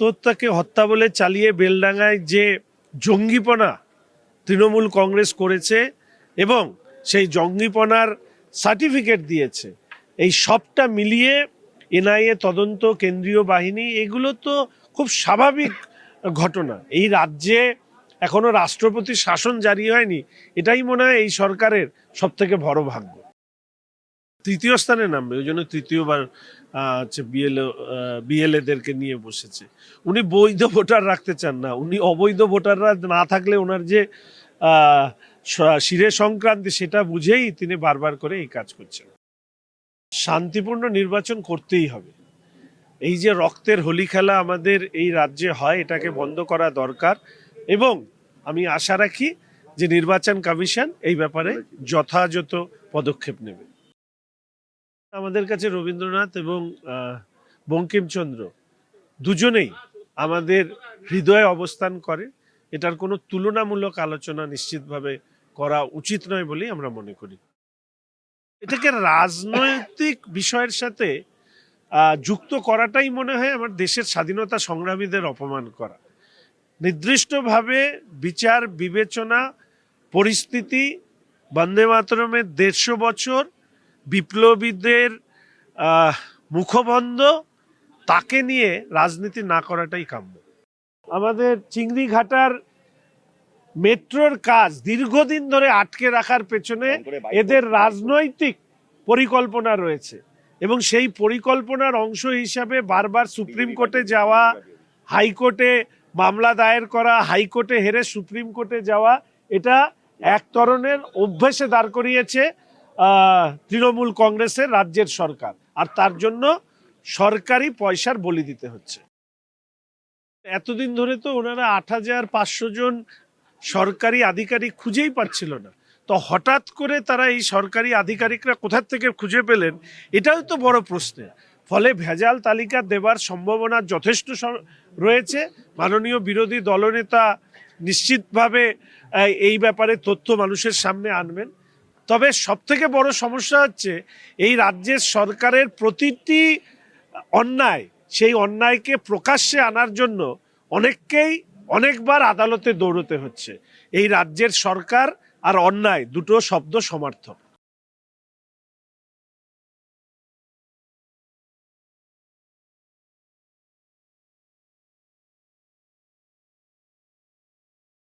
আত্মহত্যাকে হত্যা বলে চালিয়ে বেলডাঙ্গায় যে জঙ্গিপনা তৃণমূল কংগ্রেস করেছে এবং সেই জঙ্গিপনার সার্টিফিকেট দিয়েছে, এই সবটা মিলিয়ে এনআইএ তদন্ত, কেন্দ্রীয় বাহিনী, এগুলো তো খুব স্বাভাবিক ঘটনা। এই রাজ্যে এখনো রাষ্ট্রপতি শাসন জারি হয়নি, এটাই মনে হয় এই সরকারের সব থেকে বড় ভাগ্য। তৃতীয় স্থানে নামবে, ওই জন্য তৃতীয়বার বিএলএদেরকে নিয়ে বসেছে। উনি বৈধ ভোটার রাখতে চান না, উনি অবৈধ ভোটাররা না থাকলে ওনার যে শিরে সংক্রান্তি সেটা বুঝেই তিনি বারবার করে এই কাজ করছেন। শান্তিপূর্ণ নির্বাচন করতেই হবে। এই যে রক্তের হোলি খেলা আমাদের এই রাজ্যে হয়, এটাকে বন্ধ করা দরকার এবং আমি আশা রাখি যে নির্বাচন কমিশন এই ব্যাপারে যথাযথ পদক্ষেপ নেবে। আমাদের কাছে রবীন্দ্রনাথ এবং বঙ্কিমচন্দ্র দুজনেই আমাদের হৃদয়ে অবস্থান করে। এটার কোনো তুলনামূলক আলোচনা নিশ্চিতভাবে করা উচিত নয় বলেই আমরা মনে করি। এটাকে রাজনৈতিক বিষয়ের সাথে যুক্ত করাটাই মনে হয় আমার দেশের স্বাধীনতা সংগ্রামীদের অপমান করা। নির্দিষ্টভাবে বিচার বিবেচনা, পরিস্থিতি, বন্দে মাতরমের 150 বছর, বিপ্লবীদের মুখবন্ধ, তাকে নিয়ে রাজনীতি না করাটাই কাম্য। আমাদের চিংড়িঘাটার মেট্রোর কাজ দীর্ঘদিন ধরে আটকে রাখার পেছনে এদের রাজনৈতিক পরিকল্পনা রয়েছে এবং সেই পরিকল্পনার অংশ হিসাবে বারবার সুপ্রিম কোর্টে যাওয়া, হাইকোর্টে মামলা দায়ের করা, হাইকোর্টে হেরে সুপ্রিম কোর্টে যাওয়া, এটা এক ধরনের অভ্যাসে দাঁড় করিয়েছে তৃণমূল কংগ্রেসের রাজ্যের সরকার, আর তার জন্য সরকারি পয়সার বলি দিতে হচ্ছে। এতদিন ধরে তো ওনারা ৮৫০০ জন সরকারি আধিকারিক খুঁজেই পাচ্ছিল না, তো হঠাৎ করে তারা এই সরকারি আধিকারিকরা কোথা থেকে খুঁজে পেলেন, এটাও তো বড় প্রশ্ন। ফলে ভেজাল তালিকা দেবার সম্ভাবনা যথেষ্ট রয়েছে। মাননীয় বিরোধী দলনেতা নিশ্চিতভাবে এই ব্যাপারে তথ্য মানুষের সামনে আনবেন। তবে সবথেকে বড় সমস্যা হচ্ছে এই রাজ্যের সরকারের প্রতিটি অন্যায়, সেই অন্যায়কে প্রকাশ্যে আনার জন্য অনেককেই অনেকবার আদালতে দৌড়তে হচ্ছে। এই রাজ্যের সরকার আর অন্যায় দুটো শব্দ সমার্থক।